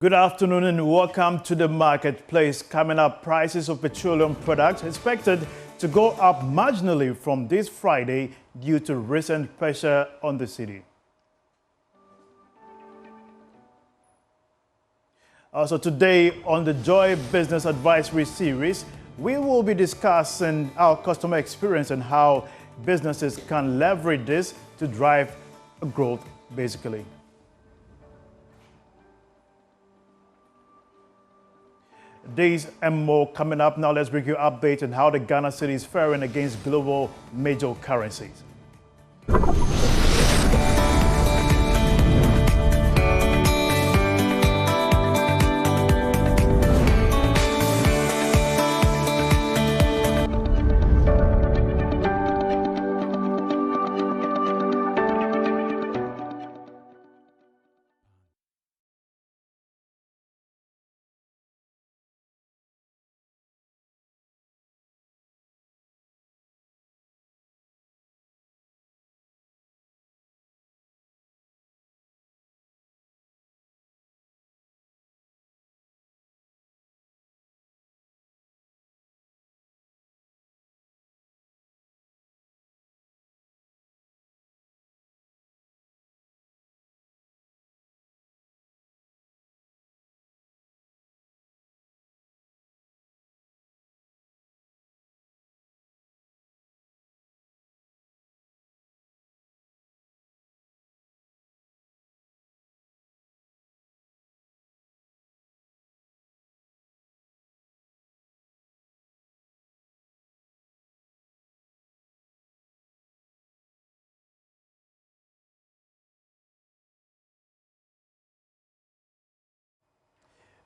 Good afternoon and welcome to the marketplace. Coming up, prices of petroleum products expected to go up marginally from this Friday due to recent pressure on the city. Also today on the Joy Business Advisory Series, we will be discussing our customer experience and how businesses can leverage this to drive growth, basically. These and more coming up. Now let's bring you an update on how the Ghana cedi is faring against global major currencies.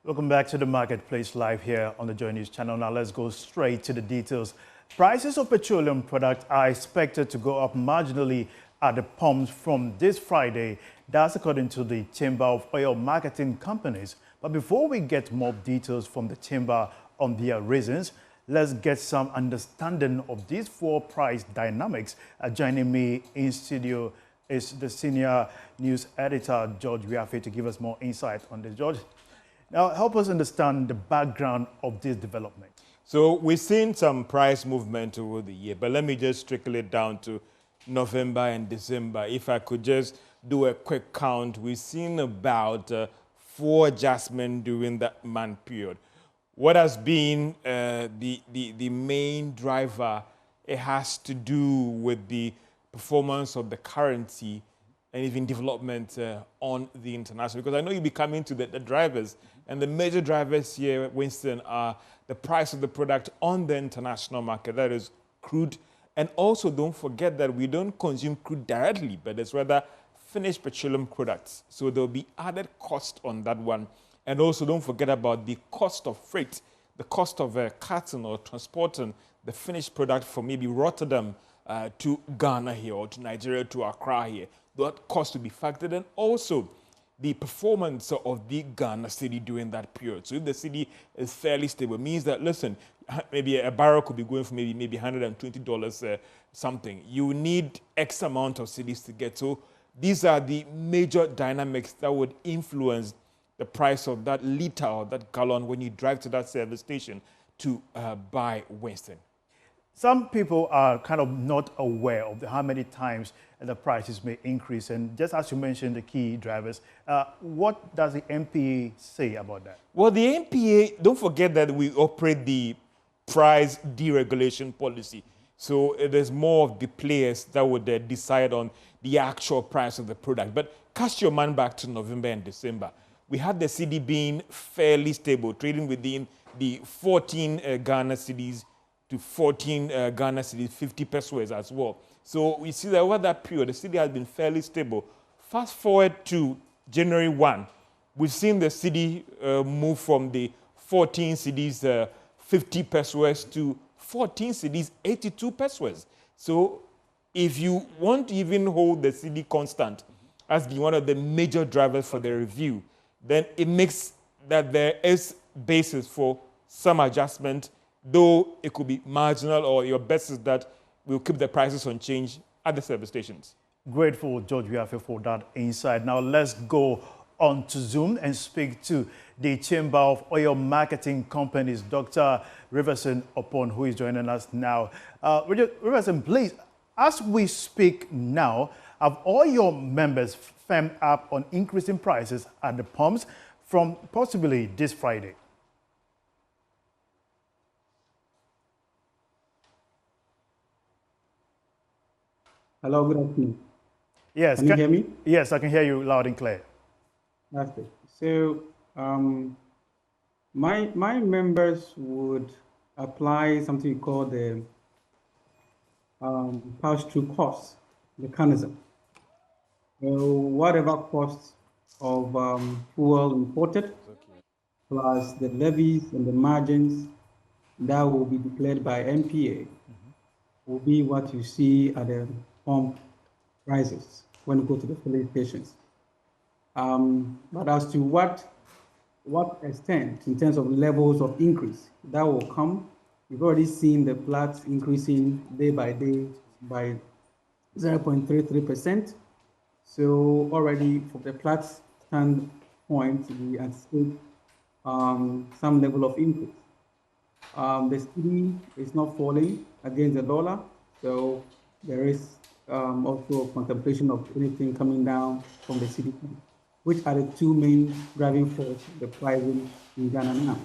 Welcome back to the Marketplace Live here on the Joy News channel. Now let's go straight to the details. Prices of petroleum products are expected to go up marginally at the pumps from this Friday. That's according to the Chamber of Oil Marketing Companies. But before we get more details from the Chamber on their reasons, let's get some understanding of these four price dynamics. Joining me in studio is the senior news editor, George Wiafe, to give us more insight on this. George, now, help us understand the background of this development. So we've seen some price movement over the year, but let me just trickle it down to November and December. If I could just do a quick count, we've seen about 4 adjustments during that month period. What has been the main driver, it has to do with the performance of the currency and even development on the international. Because I know you'll be coming to the drivers, and the major drivers here, Winston, are the price of the product on the international market, that is crude. And also don't forget that we don't consume crude directly, but it's rather finished petroleum products. So there'll be added cost on that one. And also don't forget about the cost of freight, the cost of carting or transporting the finished product from maybe Rotterdam to Ghana here, or to Nigeria, to Accra here. That cost to be factored in. Also, the performance of the Ghana cedi during that period. So if the cedi is fairly stable, it means that, listen, maybe a barrel could be going for maybe $120 something. You need X amount of cedis to get. So these are the major dynamics that would influence the price of that liter or that gallon when you drive to that service station to buy Winston. Some people are kind of not aware of how many times the prices may increase. And just as you mentioned, the key drivers, what does the MPA say about that? Well, the MPA, don't forget that we operate the price deregulation policy. So there's more of the players that would decide on the actual price of the product. But cast your mind back to November and December. We had the cedi being fairly stable, trading within the 14 Ghana cedis to 14 Ghana cedis, 50 pesos as well. So we see that over that period, the cedi has been fairly stable. Fast forward to January 1, we've seen the cedi move from the 14 cedis, 50 pesos to 14 cedis, 82 pesos. So if you want to even hold the cedi constant as being one of the major drivers for the review, then it makes that there is basis for some adjustment, though it could be marginal, or your best is that we'll keep the prices unchanged at the service stations. Grateful, George Wiafe, for that insight. Now let's go on to Zoom and speak to the Chamber of Oil Marketing Companies, Dr. Riverson Upon, who is joining us now. Riverson, please, as we speak now, have all your members firmed up on increasing prices at the pumps from possibly this Friday? Hello, good afternoon. Yes. Can you hear me? Yes, I can hear you loud and clear. That's good. So, my members would apply something we call the pass-through cost mechanism. So, whatever cost of fuel imported, plus the levies and the margins that will be declared by MPA, will be what you see at the pump prices when you go to the filling stations. But as to what extent, in terms of levels of increase, that will come, you've already seen the Platts increasing day by day by 0.33%. So already from the Platts standpoint, we anticipate some level of increase. The CD is not falling against the dollar, so there is also a contemplation of anything coming down from the CD, which are the two main driving forces the pricing in Ghana now.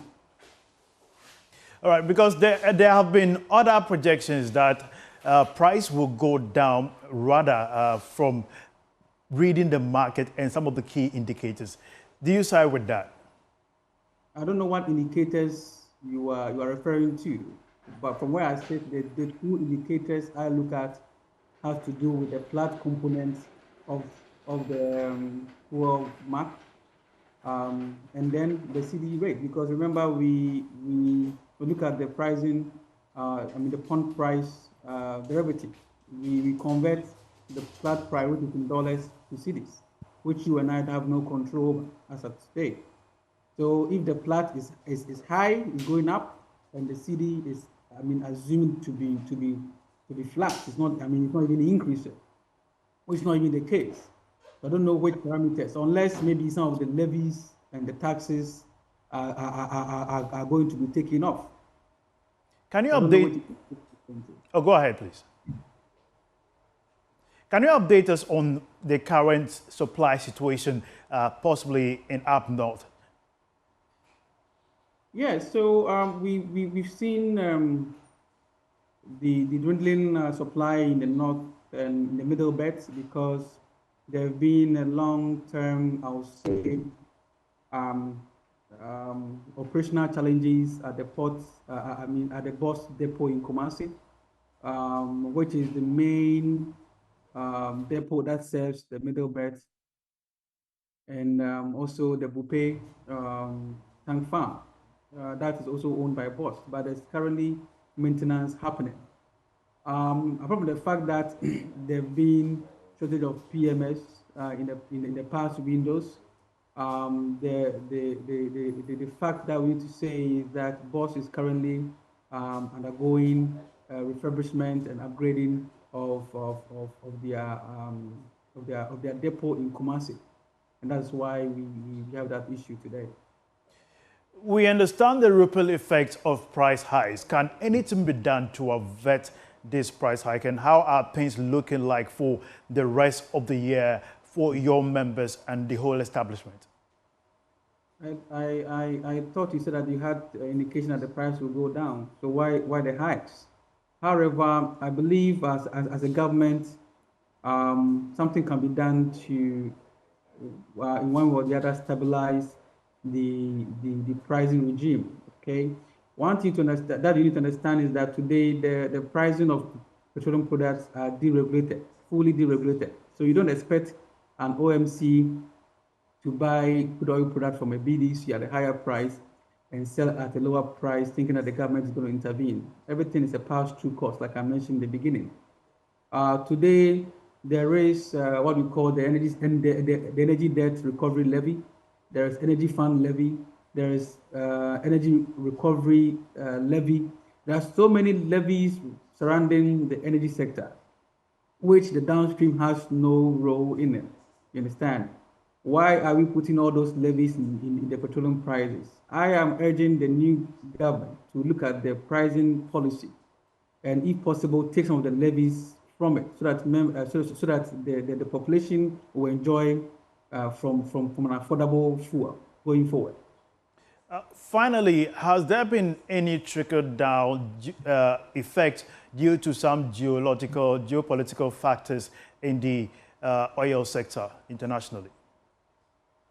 All right, because there have been other projections that price will go down rather from reading the market and some of the key indicators. Do you side with that? I don't know what indicators you are referring to, but from where I sit, the two indicators I look at have to do with the flat components of the fuel mark, and then the CD rate. Because remember, we look at the pricing, the pump price derivative. We convert the flat price, which is in dollars, to CDs, which you and I have no control over as of today. So if the flat is high, is going up, and the CD is, assumed to be flat, it's not even increasing, which is not even the case. I don't know which parameters, unless maybe some of the levies and the taxes are going to be taken off. Can you update? Oh, go ahead, please. Can you update us on the current supply situation, possibly in up north? Yeah, so we've seen the dwindling supply in the north and in the middle belts because there have been a long-term, I would say, operational challenges at the ports, at the Boss depot in Kumasi, which is the main depot that serves the middle belt, and also the Bupe tank farm. That is also owned by Boss, but there's currently maintenance happening. Apart from the fact that there have been shortage of PMS in the past windows, the fact that we need to say is that Boss is currently undergoing refurbishment and upgrading of their depot in Kumasi, and that's why we have that issue today. We understand the ripple effect of price hikes. Can anything be done to avert this price hike, and how are things looking like for the rest of the year for your members and the whole establishment? I thought you said that you had indication that the price will go down. So why the hikes? However, I believe as a government, something can be done to, in one way or the other, stabilize the pricing regime. Okay. One thing to understand, that you need to understand, is that today the pricing of petroleum products are deregulated, fully deregulated. So you don't expect an OMC to buy crude oil product from a BDC at a higher price and sell at a lower price, thinking that the government is going to intervene. Everything is a pass-through cost, like I mentioned in the beginning. Today, there is what we call the energy debt recovery levy. There is energy fund levy. There is energy recovery levy. There are so many levies surrounding the energy sector, which the downstream has no role in it. You understand? Why are we putting all those levies in the petroleum prices? I am urging the new government to look at the pricing policy and, if possible, take some of the levies from it so that the population will enjoy from an affordable fuel going forward. Finally, has there been any trickle-down effect due to some geopolitical factors in the oil sector internationally?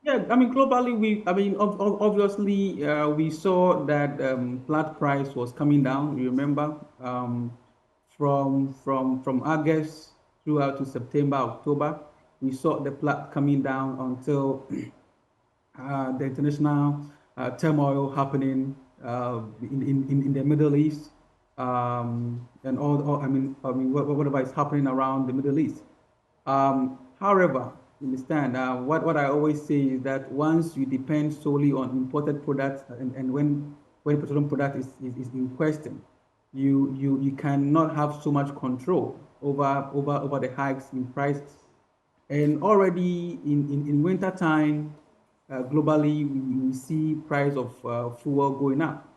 Yeah, I mean, globally, obviously, we saw that flat price was coming down. You remember, from August throughout to September, October, we saw the flat coming down until the international turmoil happening in the Middle East, and whatever is happening around the Middle East. However, understand, what I always say is that once you depend solely on imported products, and when petroleum product is in question, you cannot have so much control over the hikes in prices. And already in winter time, globally, we see price of fuel going up.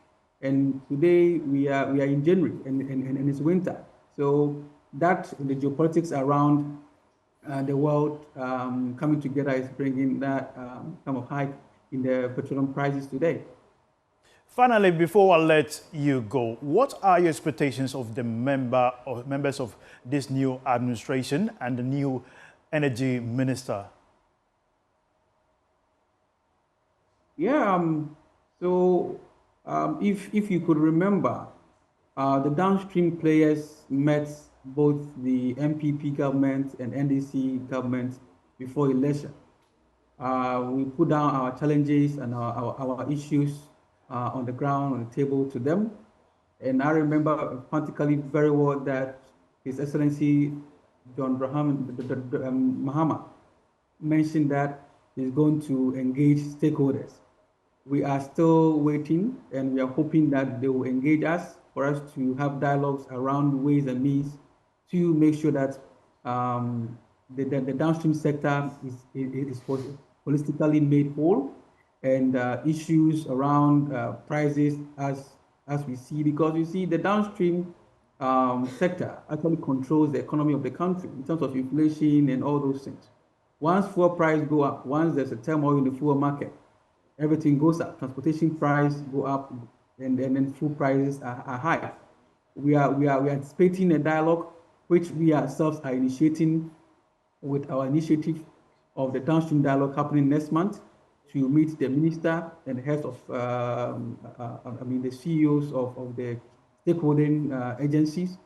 And today we are in January, and it's winter. So that the geopolitics around the world coming together is bringing that kind of hike in the petroleum prices today. Finally, before I let you go, what are your expectations of the members of this new administration and the new energy minister? Yeah, if you could remember, the downstream players met both the MPP government and NDC government before election. We put down our challenges and our issues on the ground, on the table to them. And I remember particularly very well that His Excellency John Mahama mentioned that he's going to engage stakeholders. We are still waiting, and we are hoping that they will engage us for us to have dialogues around ways and means to make sure that the downstream sector is holistically made whole, and issues around prices as we see, because you see the downstream sector actually controls the economy of the country in terms of inflation and all those things. Once fuel price go up, once there's a turmoil in the fuel market, everything goes up. Transportation price go up, and then food prices are high. We are anticipating a dialogue which we ourselves are initiating with our initiative of the downstream dialogue happening next month, to meet the minister and the heads of the CEOs of the stakeholding agencies,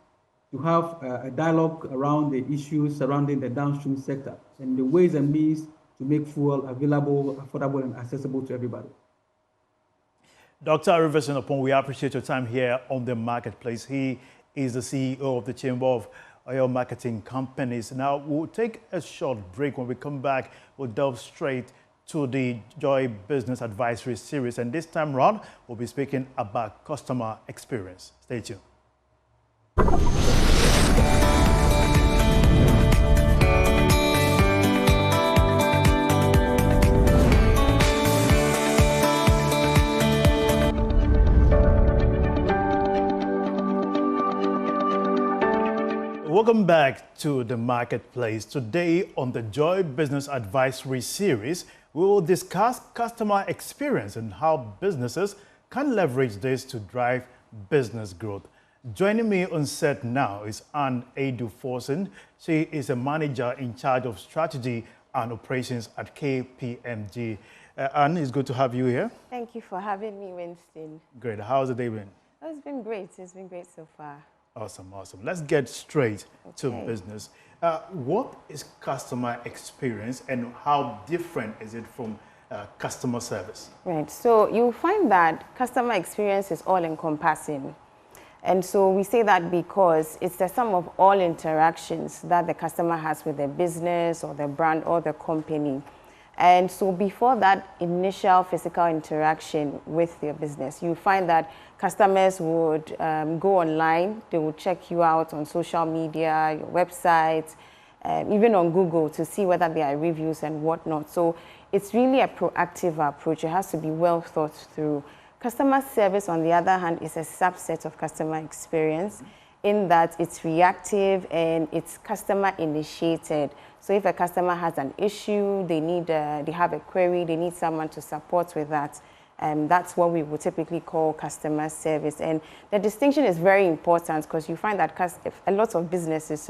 to have a dialogue around the issues surrounding the downstream sector and the ways and means to make fuel available, affordable, and accessible to everybody. Dr. Ariverson Opon, we appreciate your time here on The Marketplace. He is the CEO of the Chamber of Oil Marketing Companies. Now, we'll take a short break. When we come back, we'll delve straight to the Joy Business Advisory Series. And this time around, we'll be speaking about customer experience. Stay tuned. Welcome back to The Marketplace. Today on the Joy Business Advisory Series, we will discuss customer experience and how businesses can leverage this to drive business growth. Joining me on set now is Anne Edu-Forson. She is a manager in charge of strategy and operations at KPMG. Anne, it's good to have you here. Thank you for having me, Winston. Great. How's the day been? Oh, it's been great. It's been great so far. Awesome, awesome. Let's get straight to business. What is customer experience and how different is it from customer service? Right. So you'll find that customer experience is all-encompassing. And so we say that because it's the sum of all interactions that the customer has with the business or the brand or the company. And so before that initial physical interaction with your business, you find that customers would go online, they will check you out on social media, your website, even on Google to see whether there are reviews and whatnot. So it's really a proactive approach. It has to be well thought through. Customer service, on the other hand, is a subset of customer experience in that it's reactive and it's customer initiated. So if a customer has an issue, they have a query, they need someone to support with that. That's what we would typically call customer service. And the distinction is very important because you find that a lot of businesses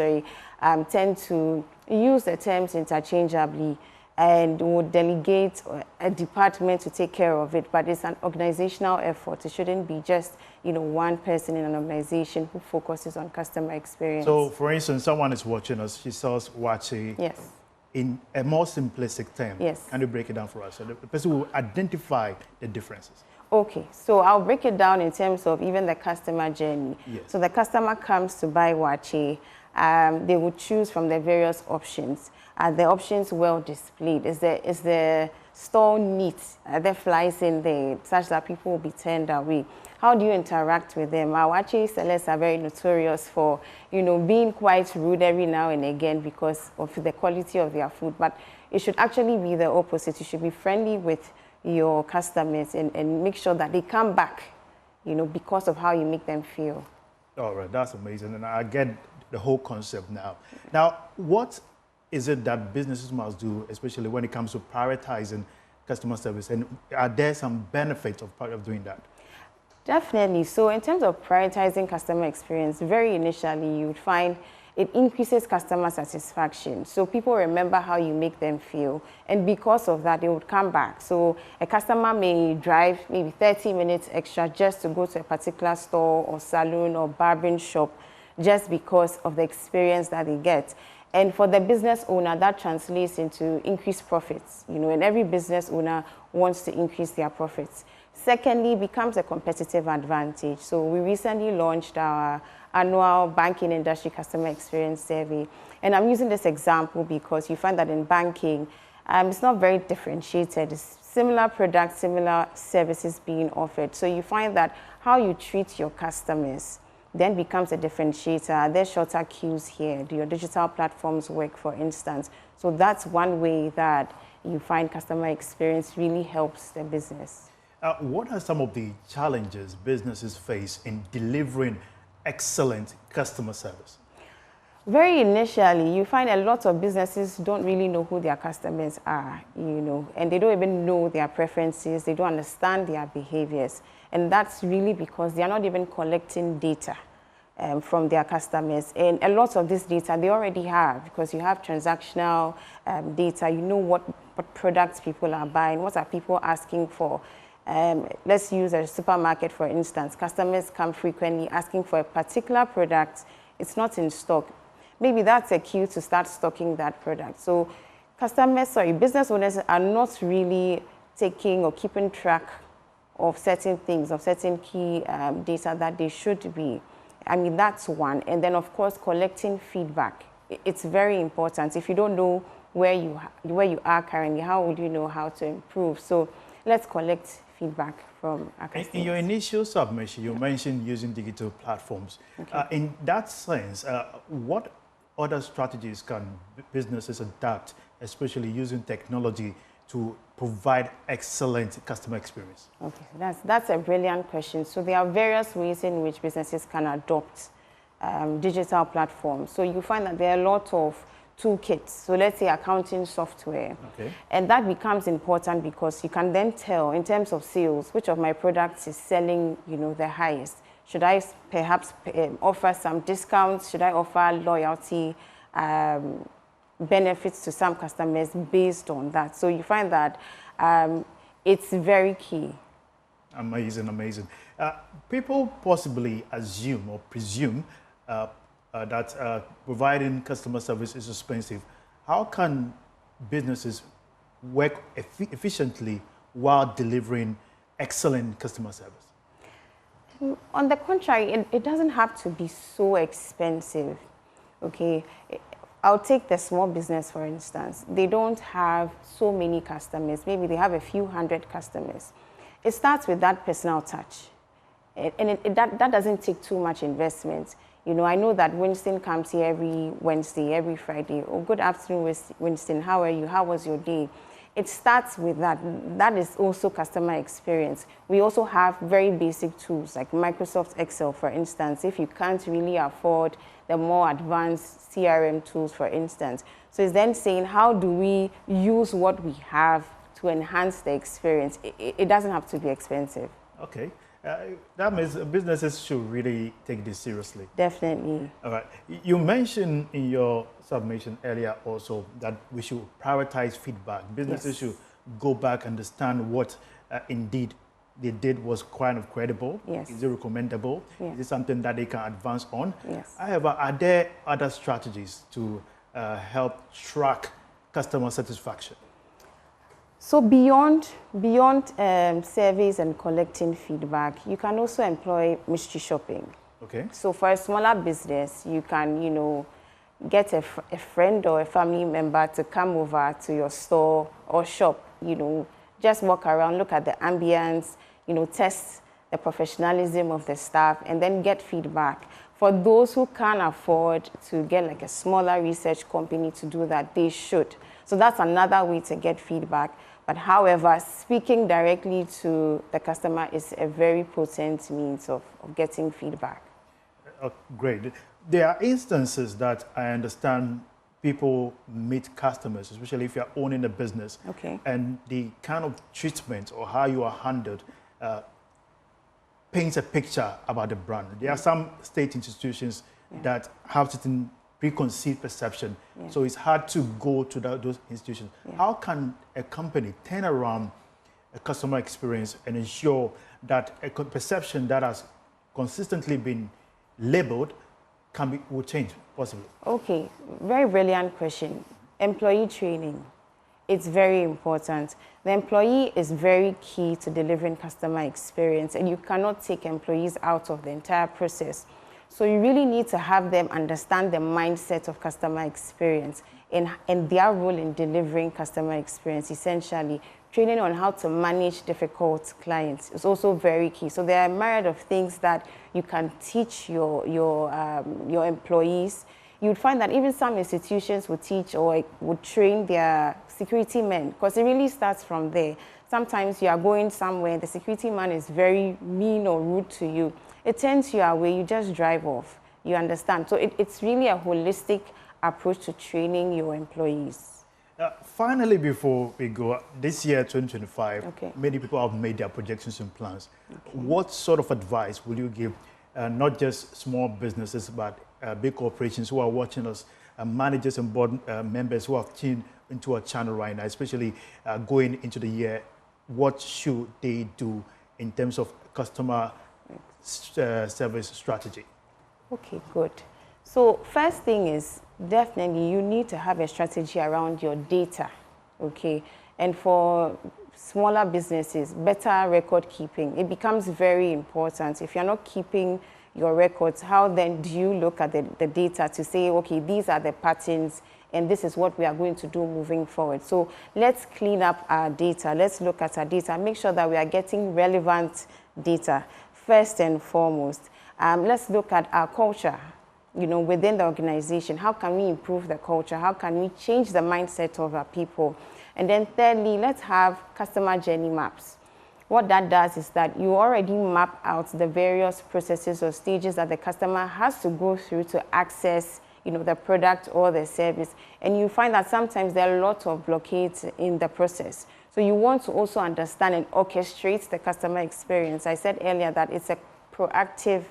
tend to use the terms interchangeably and would delegate a department to take care of it, but it's an organizational effort. It shouldn't be just one person in an organization who focuses on customer experience. So, for instance, someone is watching us, she saws Wachi. Yes. In a more simplistic term, yes. Can you break it down for us so the person will identify the differences? Okay, so I'll break it down in terms of even the customer journey. Yes. So the customer comes to buy Wachi. They will choose from the various options. Are the options well displayed? Is the store neat? Are there flies in there such that people will be turned away? How do you interact with them? Our Wachi sellers are very notorious for, being quite rude every now and again because of the quality of their food. But it should actually be the opposite. You should be friendly with your customers and make sure that they come back, because of how you make them feel. All right, that's amazing. And I get the whole concept now. Now, what is it that businesses must do, especially when it comes to prioritizing customer service? And are there some benefits of part of doing that? Definitely. So in terms of prioritizing customer experience, very initially you would find it increases customer satisfaction. So people remember how you make them feel. And because of that, they would come back. So a customer may drive maybe 30 minutes extra just to go to a particular store or salon or barbering shop just because of the experience that they get. And for the business owner, that translates into increased profits, and every business owner wants to increase their profits. Secondly, becomes a competitive advantage. So we recently launched our annual banking industry customer experience survey. And I'm using this example because you find that in banking, it's not very differentiated. It's similar products, similar services being offered. So you find that how you treat your customers then becomes a differentiator. Are there shorter queues here? Do your digital platforms work, for instance? So that's one way that you find customer experience really helps the business. What are some of the challenges businesses face in delivering excellent customer service? Very initially, you find a lot of businesses don't really know who their customers are, and they don't even know their preferences. They don't understand their behaviors. And that's really because they are not even collecting data from their customers. And a lot of this data they already have because you have transactional data. You know what products people are buying, what are people asking for. Let's use a supermarket, for instance. Customers come frequently asking for a particular product. It's not in stock. Maybe that's a cue to start stocking that product. So business owners are not really taking or keeping track of certain things, of certain key data that they should be. I mean, that's one. And then, of course, collecting feedback. It's very important. If you don't know where you are currently, how would you know how to improve? So let's collect feedback from our customers. In your initial submission, you mentioned using digital platforms. Okay. In that sense, what other strategies can businesses adapt, especially using technology, to provide excellent customer experience? Okay, that's a brilliant question. So there are various ways in which businesses can adopt digital platforms. So you find that there are a lot of toolkits. So let's say accounting software. Okay. And that becomes important because you can then tell in terms of sales, which of my products is selling, the highest. Should I perhaps offer some discounts? Should I offer loyalty benefits to some customers based on that? So you find that it's very key. Amazing, amazing. People possibly assume or presume that providing customer service is expensive. How can businesses work efficiently while delivering excellent customer service? On the contrary, it doesn't have to be so expensive, okay? I'll take the small business, for instance. They don't have so many customers. Maybe they have a few hundred customers. It starts with that personal touch. And that doesn't take too much investment. I know that Winston comes here every Wednesday, every Friday. Oh, good afternoon, Winston. How are you? How was your day? it starts with that. That is also customer experience. We also have very basic tools like Microsoft Excel, for instance, if you can't really afford the more advanced CRM tools, for instance. So it's then saying, how do we use what we have to enhance the experience? It doesn't have to be expensive. Okay. That means businesses should really take this seriously. Definitely. All right. You mentioned in your submission earlier also that we should prioritize feedback. Businesses should go back and understand what indeed they did was kind of credible. Yes. Is it recommendable? Yes. Is it something that they can advance on? Yes. However, are there other strategies to help track customer satisfaction? So beyond surveys and collecting feedback, you can also employ mystery shopping. Okay. So for a smaller business, you can, get a friend or a family member to come over to your store or shop, just walk around, look at the ambience, test the professionalism of the staff, and then get feedback. For those who can't afford to get like a smaller research company to do that, they should. So that's another way to get feedback. But however, speaking directly to the customer is a very potent means of getting feedback. Great. There are instances that I understand people meet customers, especially if you're owning a business, Okay. and the kind of treatment or how you are handled paints a picture about the brand. There are some state institutions that have certain preconceived perception, so it's hard to go to those institutions. How can a company turn around a customer experience and ensure that a perception that has consistently been labeled will change, possibly? Okay, very brilliant question. Employee training. It's very important. The employee is very key to delivering customer experience, and you cannot take employees out of the entire process. So you really need to have them understand the mindset of customer experience and their role in delivering customer experience. Essentially, training on how to manage difficult clients is also very key. So there are a myriad of things that you can teach your employees. You'd find that even some institutions would teach or would train their security men, because it really starts from there. Sometimes you are going somewhere, the security man is very mean or rude to you. It turns you away, you just drive off. You understand? So it's really a holistic approach to training your employees. Finally, before we go, this year, 2025, Okay. many people have made their projections and plans. Okay. What sort of advice will you give, not just small businesses, but big corporations who are watching us, managers and board members who have tuned into our channel right now, especially going into the year? What should they do in terms of customer service strategy? Okay, good. So first thing is, definitely you need to have a strategy around your data, okay? And for smaller businesses, better record keeping. It becomes very important. If you're not keeping your records, how then do you look at the data to say, okay, these are the patterns and this is what we are going to do moving forward? So let's clean up our data. Let's look at our data, make sure that we are getting relevant data. First and foremost, let's look at our culture, within the organization. How can we improve the culture? How can we change the mindset of our people? And then thirdly, let's have customer journey maps. What that does is that you already map out the various processes or stages that the customer has to go through to access the product or the service. And you find that sometimes there are a lot of blockades in the process. So you want to also understand and orchestrate the customer experience. I said earlier that it's a proactive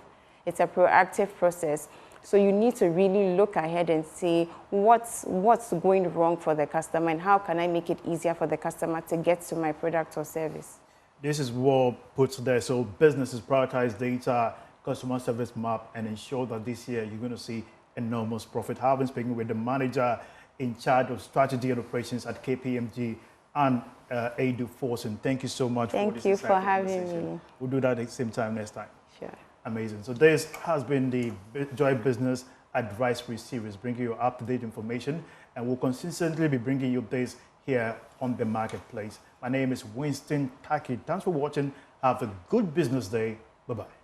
process. So you need to really look ahead and say, what's going wrong for the customer and how can I make it easier for the customer to get to my product or service? This is what puts there. So businesses prioritize data, customer service map, and ensure that this year you're going to see enormous profit. I've been speaking with the manager in charge of strategy and operations at KPMG and Edu Forson. Thank you so much for this. Thank you for having me. We'll do that at the same time next time. Sure. Amazing. So this has been the Joy Business Advisory Series, bringing you up-to-date information, and we'll consistently be bringing you updates here on the marketplace. My name is Winston Taki. Thanks for watching. Have a good business day. Bye-bye.